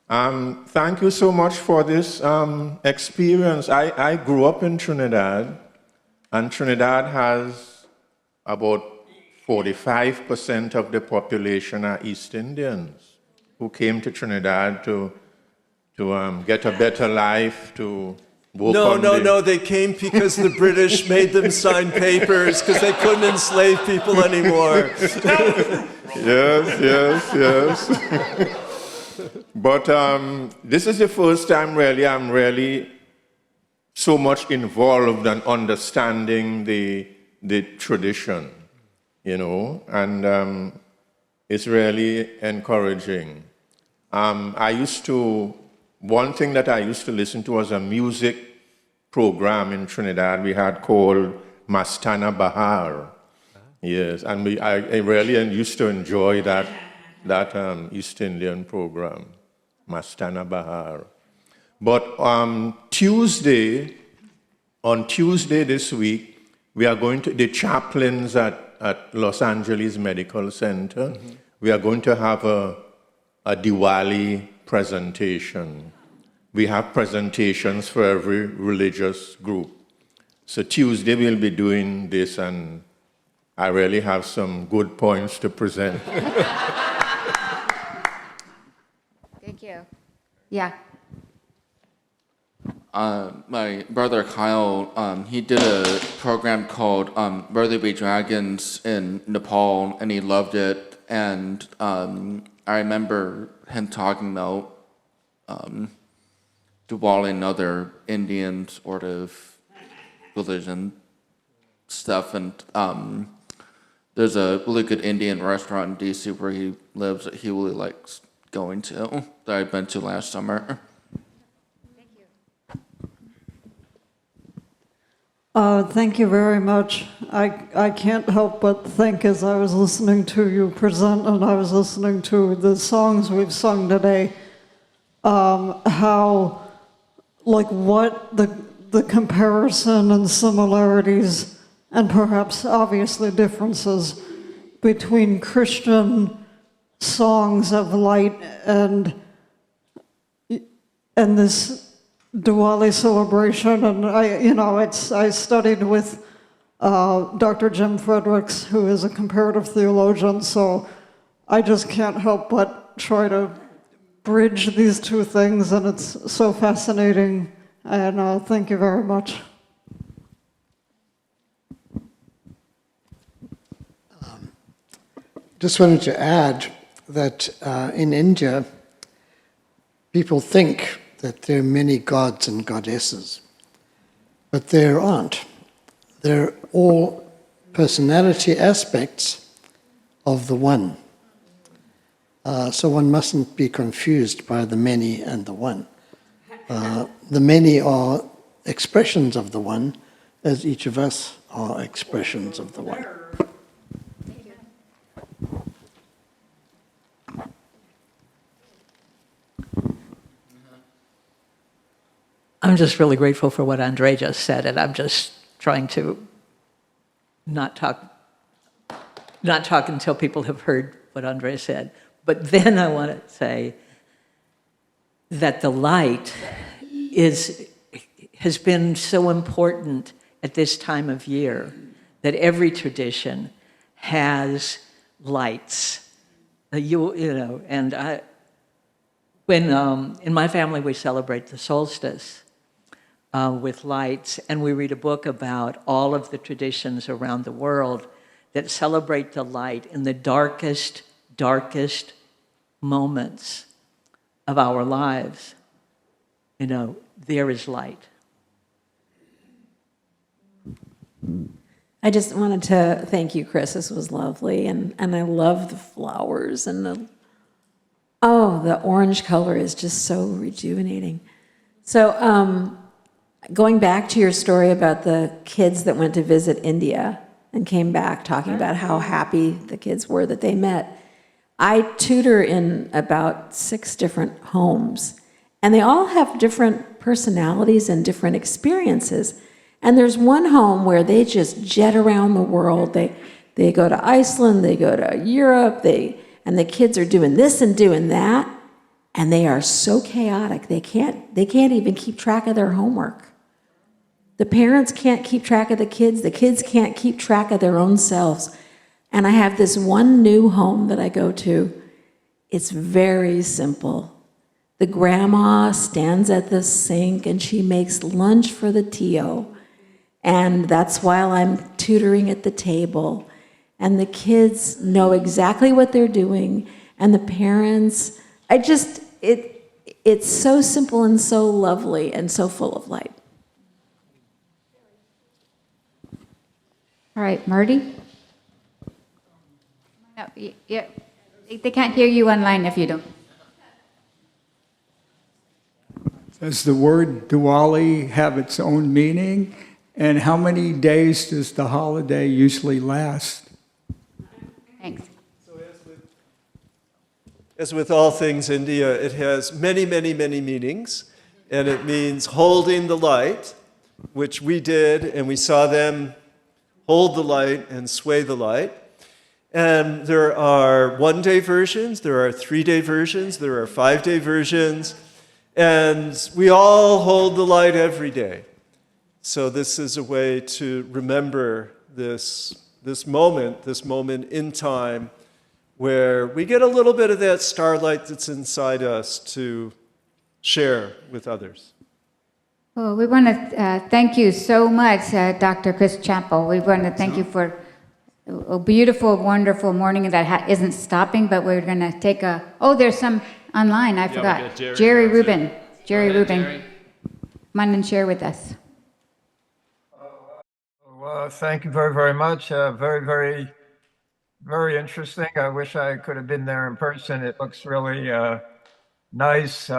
Thank you so much for this experience. I grew up in Trinidad, and Trinidad has about 45% of the population are East Indians who came to Trinidad to get a better life, to work on No, they came because the British made them sign papers because they couldn't enslave people anymore. Yes. But this is the first time I'm really so much involved in understanding the tradition, and it's really encouraging. One thing that I used to listen to was a music program in Trinidad we had called Mastana Bahar. Yes, and I really used to enjoy that East Indian program, Mastana Bahar. But on Tuesday this week, we are going to, the chaplains at Los Angeles Medical Center, we are going to have a Diwali presentation. We have presentations for every religious group. So Tuesday we'll be doing this, and I really have some good points to present. Thank you. Yeah. My brother Kyle, he did a program called Where There Be Dragons in Nepal, and he loved it. And I remember him talking about Diwali and other Indian sort of religion stuff, and there's a really good Indian restaurant in DC where he lives that he really likes going to, that I've been to last summer. Thank you very much. I can't help but think as I was listening to you present and I was listening to the songs we've sung today, how, like, what the comparison and similarities and perhaps obviously differences between Christian songs of light and this Diwali celebration. And I studied with Dr. Jim Fredericks, who is a comparative theologian, so I just can't help but try to bridge these two things, and it's so fascinating. And thank you very much. Just wanted to add that in India, people think that there are many gods and goddesses, but there aren't. They're all personality aspects of the one. So one mustn't be confused by the many and the one. The many are expressions of the one, as each of us are expressions of the one. I'm just really grateful for what Andre just said, and I'm just trying to not talk until people have heard what Andre said. But then I want to say that the light has been so important at this time of year, that every tradition has lights. And when in my family we celebrate the solstice with lights, and we read a book about all of the traditions around the world that celebrate the light in the darkest moments of our lives. There is light. I just wanted to thank you, Chris. This was lovely, and I love the flowers and the orange color is just so rejuvenating. So, going back to your story about the kids that went to visit India and came back talking about how happy the kids were that they met. I tutor in about 6 different homes, and they all have different personalities and different experiences. And there's one home where they just jet around the world. They go to Iceland, they go to Europe, and the kids are doing this and doing that, and they are so chaotic. They can't even keep track of their homework. The parents can't keep track of the kids can't keep track of their own selves. And I have this one new home that I go to. It's very simple. The grandma stands at the sink and she makes lunch for the Tio. And that's while I'm tutoring at the table. And the kids know exactly what they're doing. And the parents, it's so simple and so lovely and so full of light. All right, Marty? No, yeah, they can't hear you online if you don't. Does the word Diwali have its own meaning? And how many days does the holiday usually last? Thanks. As with all things India, it has many, many, many meanings. And it means holding the light, which we did, and we saw them hold the light and sway the light. And there are 1-day versions, there are 3-day versions, there are 5-day versions, and we all hold the light every day. So this is a way to remember this moment in time where we get a little bit of that starlight that's inside us to share with others. Well, we want to thank you so much, Dr. Key Chapple. We want to thank you for a beautiful, wonderful morning that isn't stopping, but we're going to take a, oh, there's some online, I forgot. we got Jerry. Jerry That's Rubin. it. Jerry Go ahead, Rubin. Jerry. Come on and share with us. Well, thank you very, very much. Very, very, very interesting. I wish I could have been there in person. It looks really nice.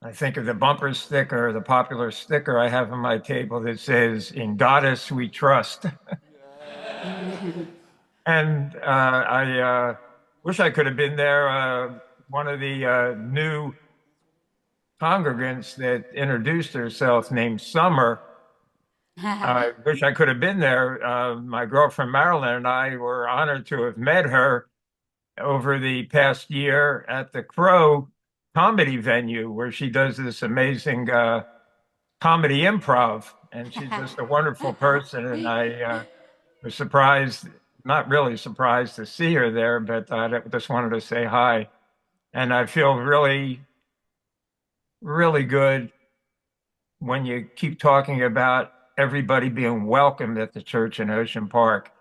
I think of the bumper sticker, the popular sticker I have on my table that says, "In Goddess we trust." And I wish I could have been there. One of the new congregants that introduced herself, named Summer, I wish I could have been there. My girlfriend Marilyn and I were honored to have met her over the past year at the Crow comedy venue, where she does this amazing comedy improv. And she's just a wonderful person. And I was surprised, not really surprised to see her there, but I just wanted to say hi. And I feel really, really good when you keep talking about everybody being welcomed at the church in Ocean Park.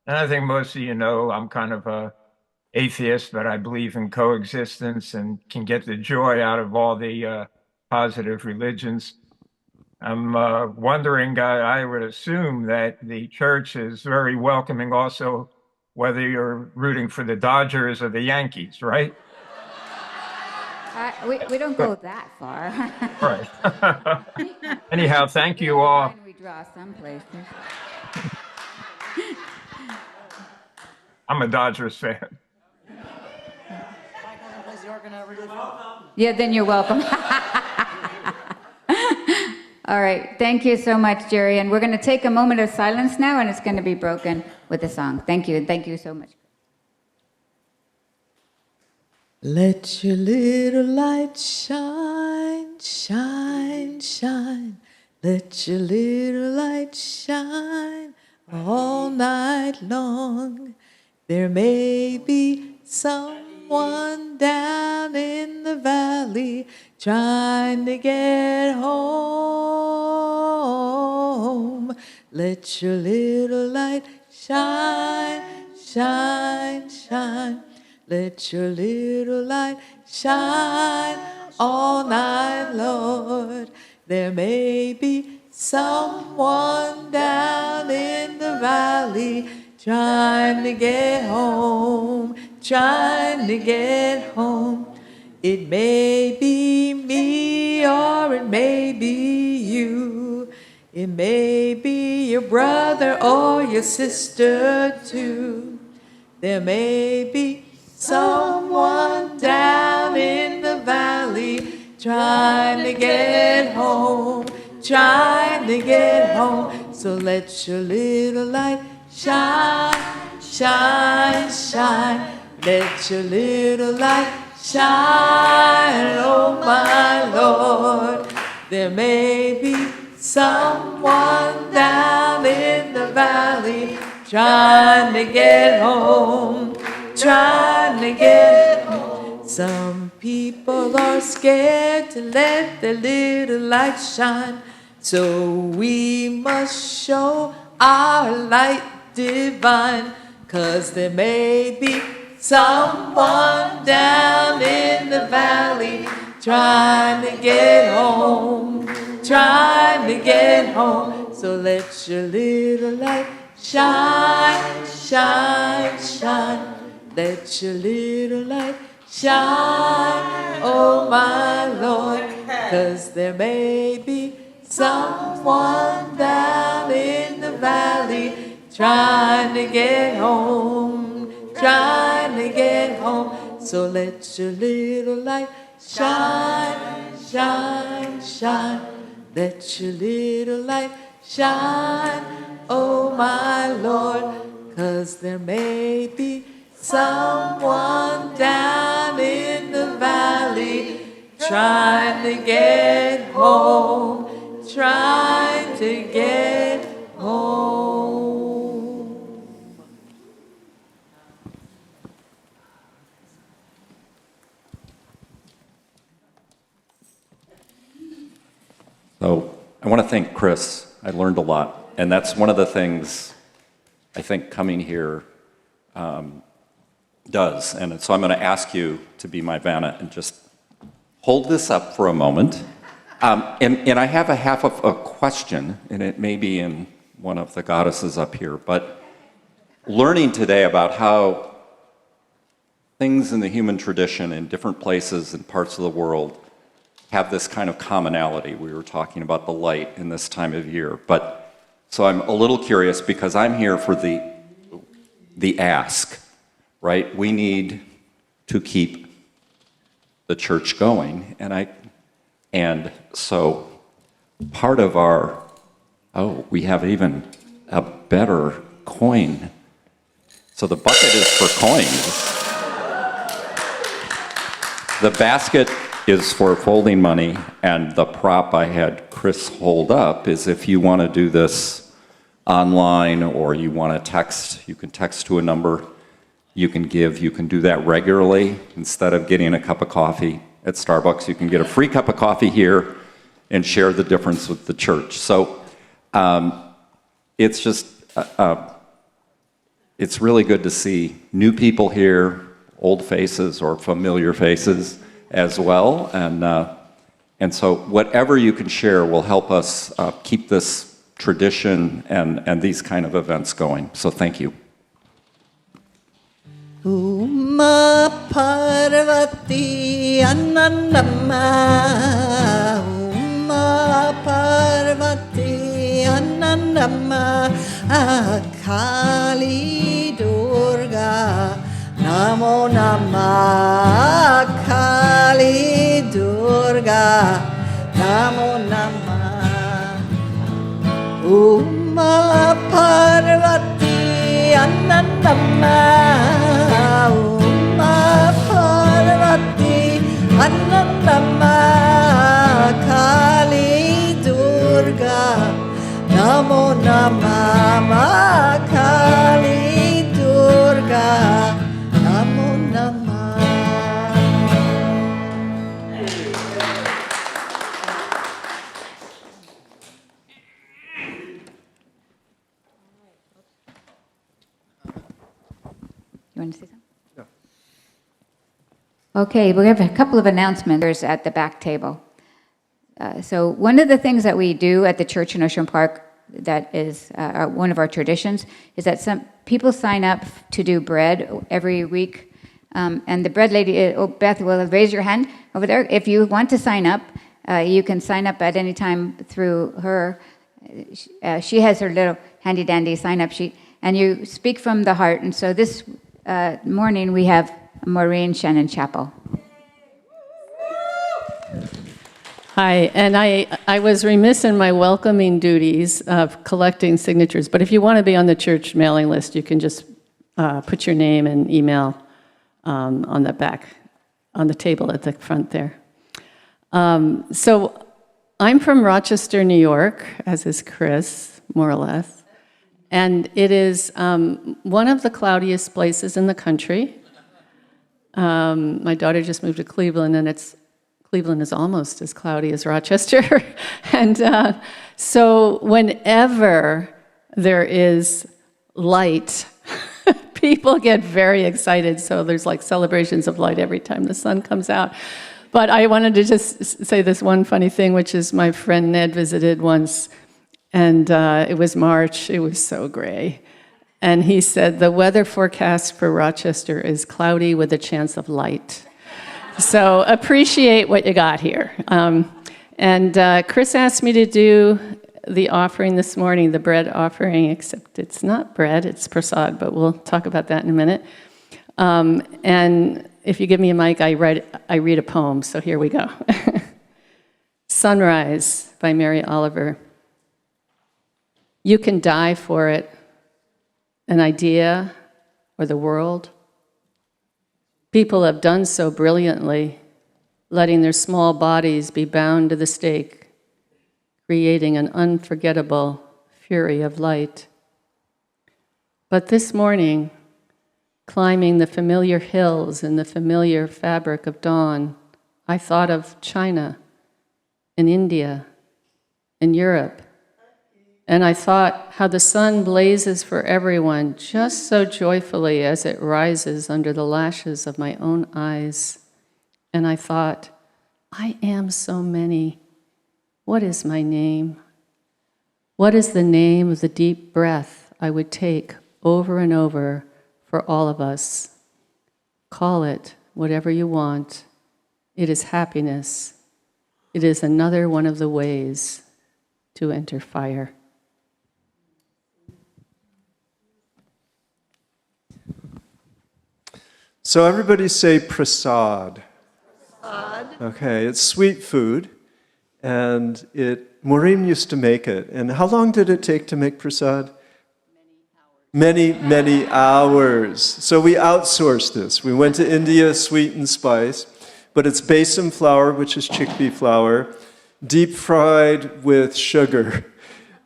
And I think most of you know I'm kind of a atheist, but I believe in coexistence and can get the joy out of all the positive religions. I'm wondering, I would assume that the church is very welcoming also, whether you're rooting for the Dodgers or the Yankees, right? We don't go that far. Right. Anyhow, thank you all. We draw some places. I'm a Dodgers fan. Yeah, then you're welcome. All right. Thank you so much, Jerry. And we're going to take a moment of silence now, and it's going to be broken with a song. Thank you, and thank you so much. Let your little light shine, shine, shine. Let your little light shine all night long. There may be someone down in the valley trying to get home. Let your little light shine, shine, shine. Let your little light shine all night, Lord. There may be someone down in the valley trying to get home, trying to get home. It may be me or it may be you. It may be your brother or your sister too. There may be someone down in the valley trying to get home, trying to get home. So let your little light shine, shine, shine. Let your little light shine, oh my Lord. There may be someone down in the valley trying to get home, trying to get home. Some people are scared to let their little light shine, so we must show our light divine, 'cause there may be someone down in the valley trying to get home, trying to get home. So let your little light shine, shine, shine. Let your little light shine, oh my Lord, 'cause there may be someone down in the valley trying to get home, trying to get home. So let your little light shine, shine, shine. Let your little light shine, oh my Lord, 'cause there may be someone down in the valley trying to get home, trying to get home. So I want to thank Chris. I learned a lot. And that's one of the things I think coming here does. And so I'm going to ask you to be my vana and just hold this up for a moment. And I have a half of a question, and it may be in one of the goddesses up here, but learning today about how things in the human tradition in different places and parts of the world have this kind of commonality. We were talking about the light in this time of year. But so I'm a little curious because I'm here for the ask, right? We need to keep the church going. And so part of our, we have even a better coin. So the bucket is for coins. The basket is for folding money, and the prop I had Chris hold up is if you want to do this online or you want to text, you can text to a number, you can give, you can do that regularly. Instead of getting a cup of coffee at Starbucks, you can get a free cup of coffee here and share the difference with the church. So it's just, it's really good to see new people here, old faces or familiar faces as well. And so whatever you can share will help us keep this tradition and these kind of events going. So thank you. Uma Parvati Anandamma, Uma Parvati Anandamma, Kali Durga, Namo Namah, Kali Durga, Namo Namah. Uma Parvati Anandamma, Uma Parvati Anandamma, Kali Durga, Namo Namah, Kali Durga, Namo Namah. You want to say something? No. Okay, we have a couple of announcements at the back table. So one of the things that we do at the church in Ocean Park that is one of our traditions is that some people sign up to do bread every week. And the bread lady, Beth, will raise your hand over there. If you want to sign up, you can sign up at any time through her. She has her little handy-dandy sign-up sheet. And you speak from the heart. And so this morning we have Maureen Shannon Chapel. Hi, and I was remiss in my welcoming duties of collecting signatures, but if you want to be on the church mailing list, you can just put your name and email on the back, on the table at the front there. So I'm from Rochester, New York, as is Chris, more or less, and it is one of the cloudiest places in the country. My daughter just moved to Cleveland, and Cleveland is almost as cloudy as Rochester. And so whenever there is light, people get very excited. So there's like celebrations of light every time the sun comes out. But I wanted to just say this one funny thing, which is my friend Ned visited once, and it was March. It was so gray. And he said, the weather forecast for Rochester is cloudy with a chance of light. So appreciate what you got here. And Chris asked me to do the offering this morning, the bread offering, except it's not bread, it's prasad, but we'll talk about that in a minute. And if you give me a mic, I read a poem, so here we go. Sunrise by Mary Oliver. You can die for it, an idea or the world. People have done so brilliantly, letting their small bodies be bound to the stake, creating an unforgettable fury of light. But this morning, climbing the familiar hills in the familiar fabric of dawn, I thought of China, and India, and Europe, And I thought how the sun blazes for everyone just so joyfully as it rises under the lashes of my own eyes. And I thought, I am so many. What is my name? What is the name of the deep breath I would take over and over for all of us? Call it whatever you want. It is happiness. It is another one of the ways to enter fire. So everybody say prasad. Okay, it's sweet food, and Maureen used to make it. And how long did it take to make prasad? Many hours. So we outsourced this. We went to India, sweet and spice, but it's besan flour, which is chickpea flour, deep fried with sugar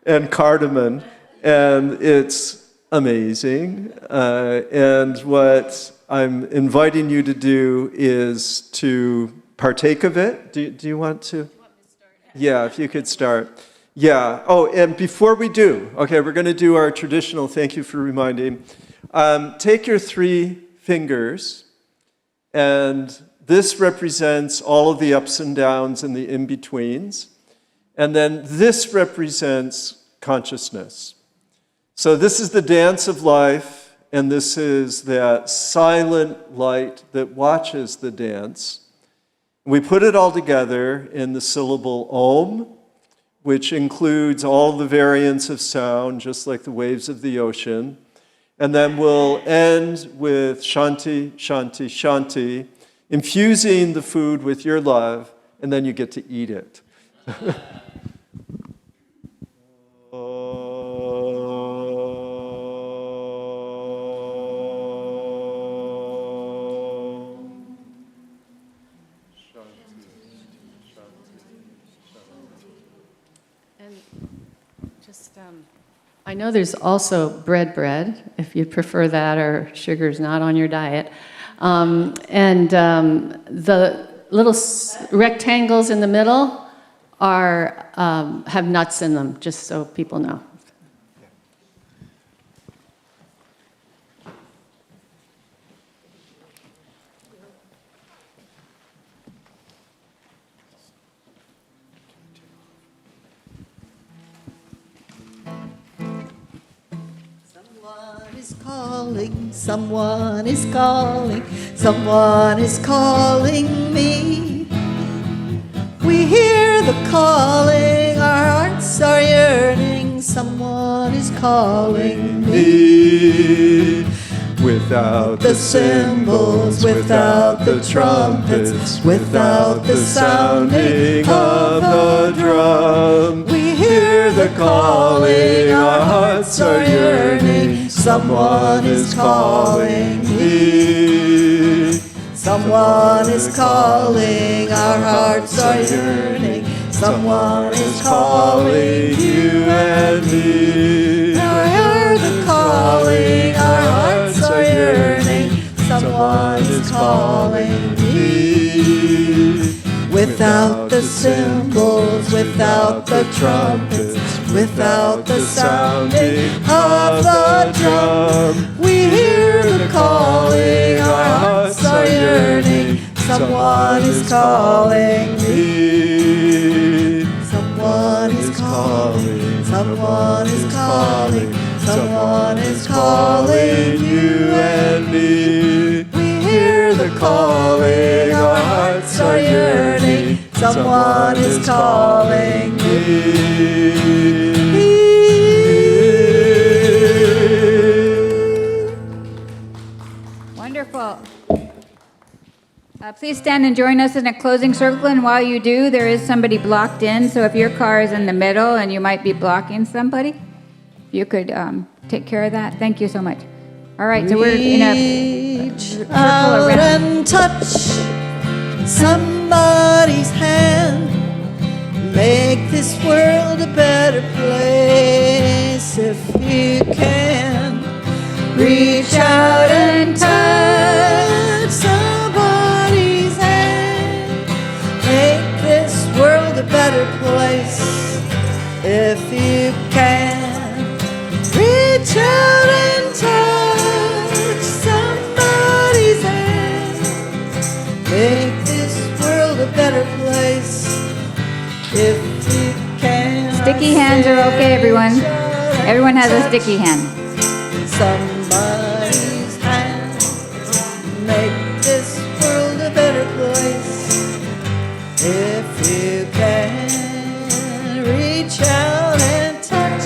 and cardamom, and it's amazing. And what I'm inviting you to do is to partake of it. Do you want to? Yeah, if you could start. Yeah. Oh, and before we do, okay, we're going to do our traditional, thank you for reminding. Take your 3 fingers, and this represents all of the ups and downs and the in-betweens. And then this represents consciousness. So this is the dance of life, and this is that silent light that watches the dance. We put it all together in the syllable Om, which includes all the variants of sound, just like the waves of the ocean. And then we'll end with Shanti, Shanti, Shanti, infusing the food with your love, and then you get to eat it. I know there's also bread, if you prefer that, or sugar's not on your diet. The little rectangles in the middle have nuts in them, just so people know. Someone is calling, someone is calling me. We hear the calling, our hearts are yearning. Someone is calling me. Without the cymbals, without the trumpets, without the sounding of the drum, we hear the calling, our hearts are yearning. Someone is calling me. Someone is calling, our hearts are yearning. Someone is calling you and me. Now hear the calling, our hearts are yearning. Someone is calling me. Without the cymbals, without the trumpets, without the sounding of the drum, we hear the calling, our hearts are yearning. Someone is calling me. Someone is calling, someone is calling, someone is calling you and me. We hear the calling, our hearts are yearning. Someone is calling me. Wonderful. Please stand and join us in a closing circle, and while you do, there is somebody blocked in, so if your car is in the middle and you might be blocking somebody, if you could take care of that. Thank you so much. All right, so we're in a circle out around. and touch somebody's hand. Make this world a better place if you can. Reach out and touch somebody's hand. Make this world a better place if you can. make this world a better place. If you can. Sticky hands are okay, everyone. Everyone has a sticky hand. Somebody's hand. Make this world a better place. If you can reach out and touch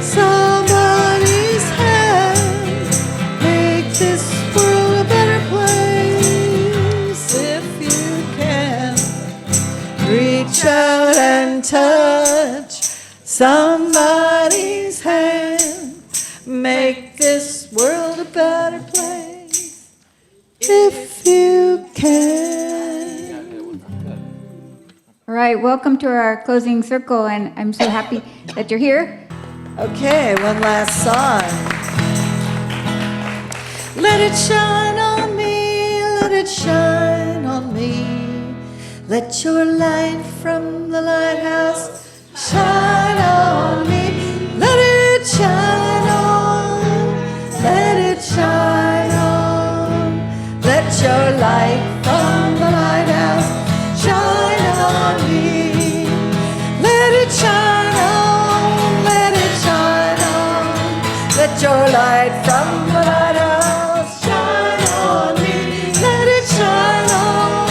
somebody's hand, make this world a better place. If you can reach out and touch somebody's hand, make this world a better place. If you can. All right, welcome to our closing circle, and I'm so happy that you're here. Okay, one last song. Let it shine on me, let it shine on me. Let your light from the lighthouse shine on me. Let it shine on, let it shine on. Let your light from the lighthouse shine on me. Let it shine on, let it shine on. Let your light from the lighthouse shine on me. Let it shine on,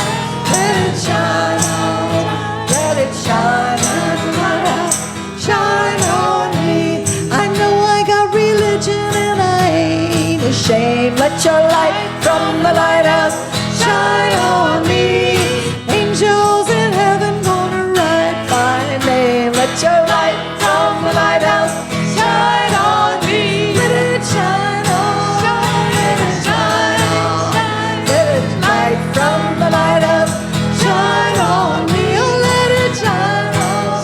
let it shine on. Let it shine on the lighthouse, shine on me. I know I got religion and I ain't ashamed. Let your light from the lighthouse shine on me. Angels in heaven gonna write my name. Let your light from the lighthouse shine on me. Let it shine on, let it shine on. Let it light from the lighthouse shine on me. Oh, let it shine on,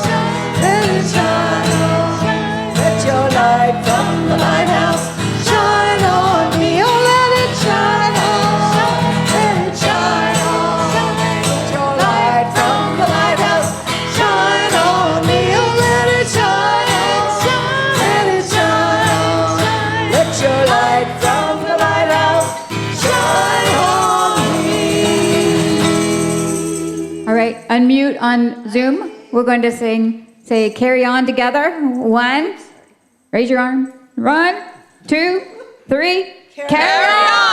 let it shine on. Let your light from the lighthouse shine on me. Oh, let it shine on, let it shine on. Let your light from the lighthouse shine on me. Oh, let it shine on, let it shine on. Let your light from the lighthouse shine on me. All right, unmute on Zoom. We're going to say carry on together. 1, raise your arm. 1, 2, 3, carry on.